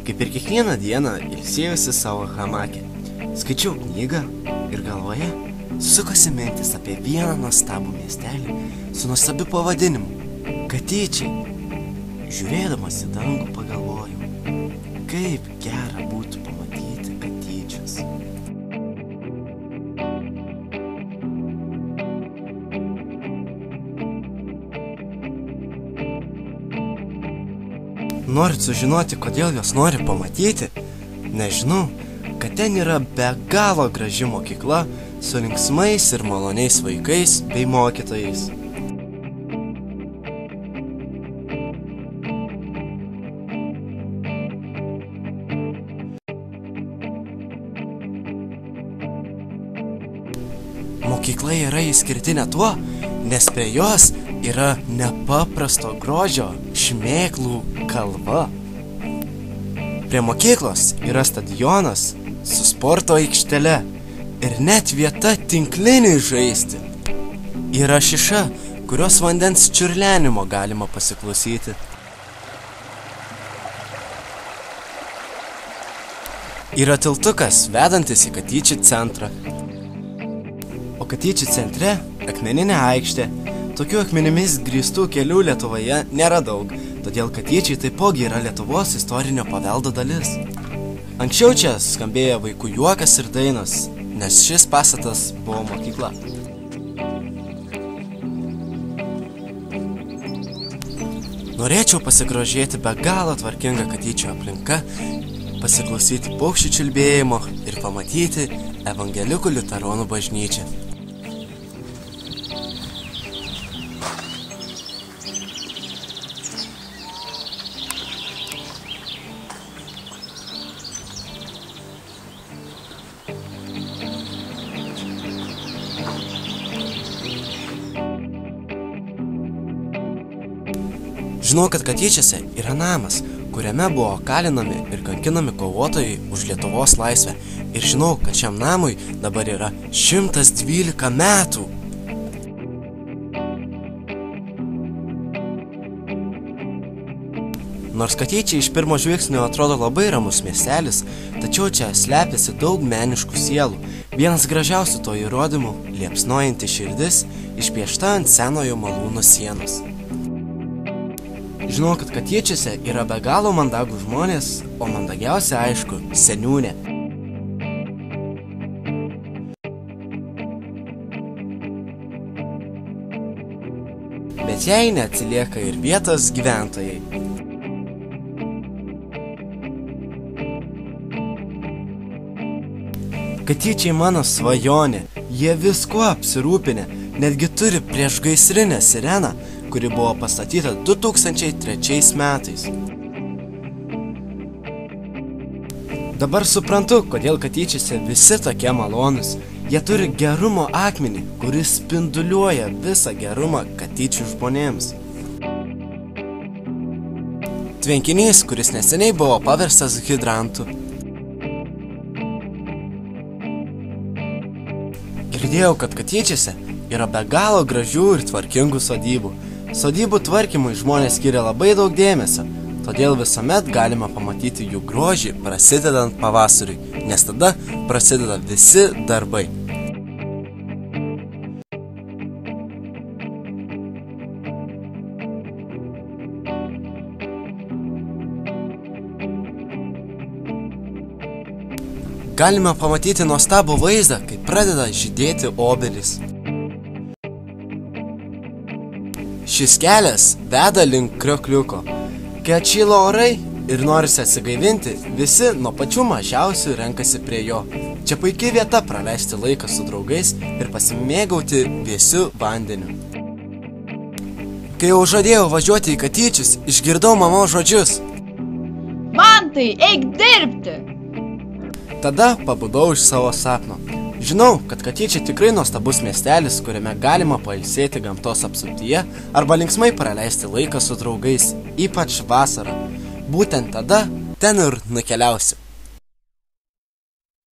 Kaip ir kiekvieną dieną ilsėjusi savo hamake. Skaičiau knygą ir galvoje sukosi mintis apie vieną nuostabų miestelį su nuostabiu pavadinimu – Katyčiai. Žiūrėdamas į dangų pagalvojau, kaip gera būtų pamatyti katyčius. Norit sužinoti, kodėl jos nori pamatyti? Nežinau, kad ten yra be galo graži mokykla su linksmais ir maloniais vaikais bei mokytojais. Mokykla yra išskirtinė tuo, nes prie jos yra nepaprasto grožio šmėklų kalva. Prie mokyklos yra stadionas su sporto aikštele ir net vieta tinkliniui žaisti. Yra šiša, kurios vandens čiurlenimo galima pasiklausyti. Yra tiltukas vedantis į Katyčių centrą. O Katyčių centre akmeninė aikštė. Tokių akmenimis grįstų kelių Lietuvoje nėra daug, todėl Katyčiai taipogi yra Lietuvos istorinio paveldo dalis. Anksčiau čia skambėjo vaikų juokas ir dainos, nes šis pastatas buvo mokykla. Norėčiau pasigrožėti be galo tvarkinga Katyčių aplinka, pasiklausyti paukščių čiulbėjimo ir pamatyti evangelikų liuteronų bažnyčią. Žinau, kad Katyčiuose yra namas, kuriame buvo kalinami ir kankinami kovotojai už Lietuvos laisvę. Ir žinau, kad šiam namui dabar yra 112 metų. Nors Katyčiai iš pirmo žvilgsnio atrodo labai ramus miestelis, tačiau čia slepiasi daug meniškų sielų. Vienas gražiausių to įrodymų – liepsnojanti širdis, išpiešta ant senojo malūno sienos. Žinau, kad Katyčiuose yra be galo mandagų žmonės, o mandagiausia, aišku, seniūnė. Bet jai neatsilieka ir vietos gyventojai. Katyčiai mano svajonė, jie viskuo apsirūpinę, netgi turi priešgaisrinę sireną, kuri buvo pastatyta 2003 metais. Dabar suprantu, kodėl Katyčiuose visi tokie malonūs. Jie turi gerumo akmenį, kuris spinduliuoja visą gerumą Katyčių žmonėms. Tvenkinys, kuris neseniai buvo paverstas hidrantu. Girdėjau, kad Katyčiuose yra be galo gražių ir tvarkingų sodybų. Sodybų tvarkymui žmonės skiria labai daug dėmesio, todėl visuomet galima pamatyti jų grožį prasidedant pavasariui, nes tada prasideda visi darbai. Galime pamatyti nuostabų vaizdą, kai pradeda žydėti obelys. Šis kelias veda link kriokliuko. Kai atšyla orai ir norisi atsigaivinti, visi nuo pačių mažiausių renkasi prie jo. Čia puikiai vieta praleisti laiką su draugais ir pasimėgauti vėsiu vandeniu. Kai jau žadėjau važiuoti į Katyčius, išgirdau mamos žodžius. Mantai, eik dirbti! Tada pabudau iš savo sapno. Žinau, kad Katyčiai tikrai nuostabus miestelis, kuriame galima pailsėti gamtos apsuptyje arba linksmai praleisti laiką su draugais, ypač vasarą. Būtent tada ten ir nukeliausiu.